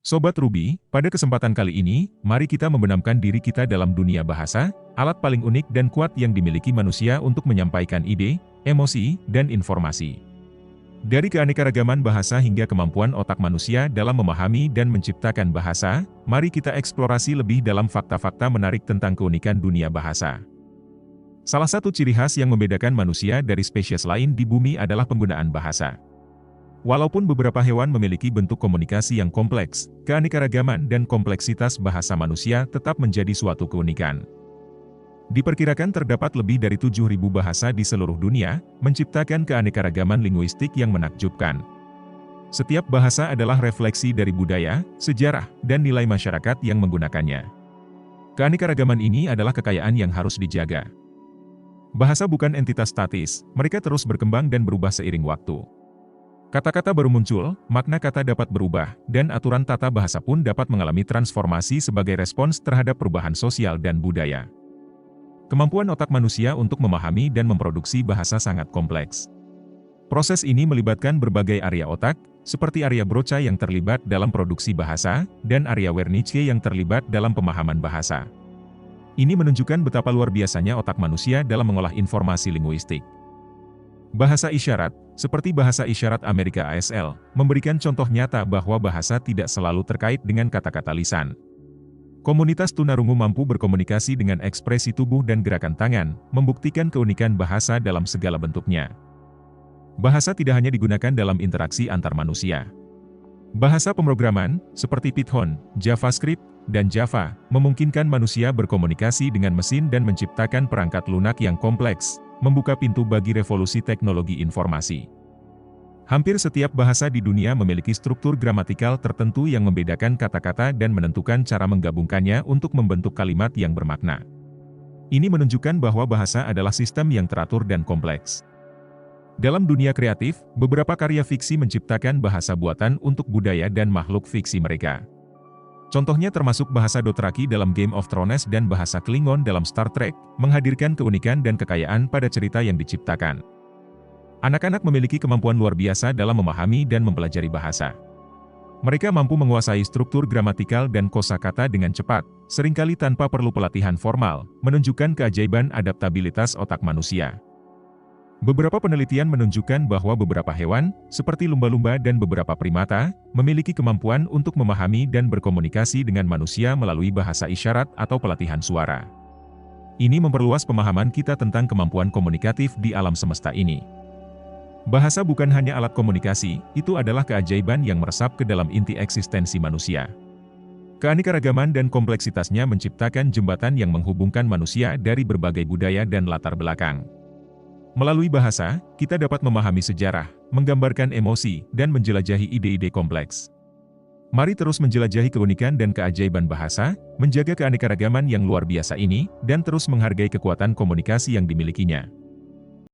Sobat Ruby, pada kesempatan kali ini, mari kita membenamkan diri kita dalam dunia bahasa, alat paling unik dan kuat yang dimiliki manusia untuk menyampaikan ide, emosi, dan informasi. Dari keanekaragaman bahasa hingga kemampuan otak manusia dalam memahami dan menciptakan bahasa, mari kita eksplorasi lebih dalam fakta-fakta menarik tentang keunikan dunia bahasa. Salah satu ciri khas yang membedakan manusia dari spesies lain di bumi adalah penggunaan bahasa. Walaupun beberapa hewan memiliki bentuk komunikasi yang kompleks, keanekaragaman dan kompleksitas bahasa manusia tetap menjadi suatu keunikan. Diperkirakan terdapat lebih dari 7.000 bahasa di seluruh dunia, menciptakan keanekaragaman linguistik yang menakjubkan. Setiap bahasa adalah refleksi dari budaya, sejarah, dan nilai masyarakat yang menggunakannya. Keanekaragaman ini adalah kekayaan yang harus dijaga. Bahasa bukan entitas statis, mereka terus berkembang dan berubah seiring waktu. Kata-kata baru muncul, makna kata dapat berubah, dan aturan tata bahasa pun dapat mengalami transformasi sebagai respons terhadap perubahan sosial dan budaya. Kemampuan otak manusia untuk memahami dan memproduksi bahasa sangat kompleks. Proses ini melibatkan berbagai area otak, seperti area Broca yang terlibat dalam produksi bahasa, dan area Wernicke yang terlibat dalam pemahaman bahasa. Ini menunjukkan betapa luar biasanya otak manusia dalam mengolah informasi linguistik. Bahasa isyarat, seperti bahasa isyarat Amerika ASL, memberikan contoh nyata bahwa bahasa tidak selalu terkait dengan kata-kata lisan. Komunitas tunarungu mampu berkomunikasi dengan ekspresi tubuh dan gerakan tangan, membuktikan keunikan bahasa dalam segala bentuknya. Bahasa tidak hanya digunakan dalam interaksi antar manusia. Bahasa pemrograman, seperti Python, JavaScript, dan Java, memungkinkan manusia berkomunikasi dengan mesin dan menciptakan perangkat lunak yang kompleks, membuka pintu bagi revolusi teknologi informasi. Hampir setiap bahasa di dunia memiliki struktur gramatikal tertentu yang membedakan kata-kata dan menentukan cara menggabungkannya untuk membentuk kalimat yang bermakna. Ini menunjukkan bahwa bahasa adalah sistem yang teratur dan kompleks. Dalam dunia kreatif, beberapa karya fiksi menciptakan bahasa buatan untuk budaya dan makhluk fiksi mereka. Contohnya termasuk bahasa Dothraki dalam Game of Thrones dan bahasa Klingon dalam Star Trek, menghadirkan keunikan dan kekayaan pada cerita yang diciptakan. Anak-anak memiliki kemampuan luar biasa dalam memahami dan mempelajari bahasa. Mereka mampu menguasai struktur gramatikal dan kosakata dengan cepat, seringkali tanpa perlu pelatihan formal, menunjukkan keajaiban adaptabilitas otak manusia. Beberapa penelitian menunjukkan bahwa beberapa hewan, seperti lumba-lumba dan beberapa primata, memiliki kemampuan untuk memahami dan berkomunikasi dengan manusia melalui bahasa isyarat atau pelatihan suara. Ini memperluas pemahaman kita tentang kemampuan komunikatif di alam semesta ini. Bahasa bukan hanya alat komunikasi, itu adalah keajaiban yang meresap ke dalam inti eksistensi manusia. Keanekaragaman dan kompleksitasnya menciptakan jembatan yang menghubungkan manusia dari berbagai budaya dan latar belakang. Melalui bahasa, kita dapat memahami sejarah, menggambarkan emosi, dan menjelajahi ide-ide kompleks. Mari terus menjelajahi keunikan dan keajaiban bahasa, menjaga keanekaragaman yang luar biasa ini, dan terus menghargai kekuatan komunikasi yang dimilikinya.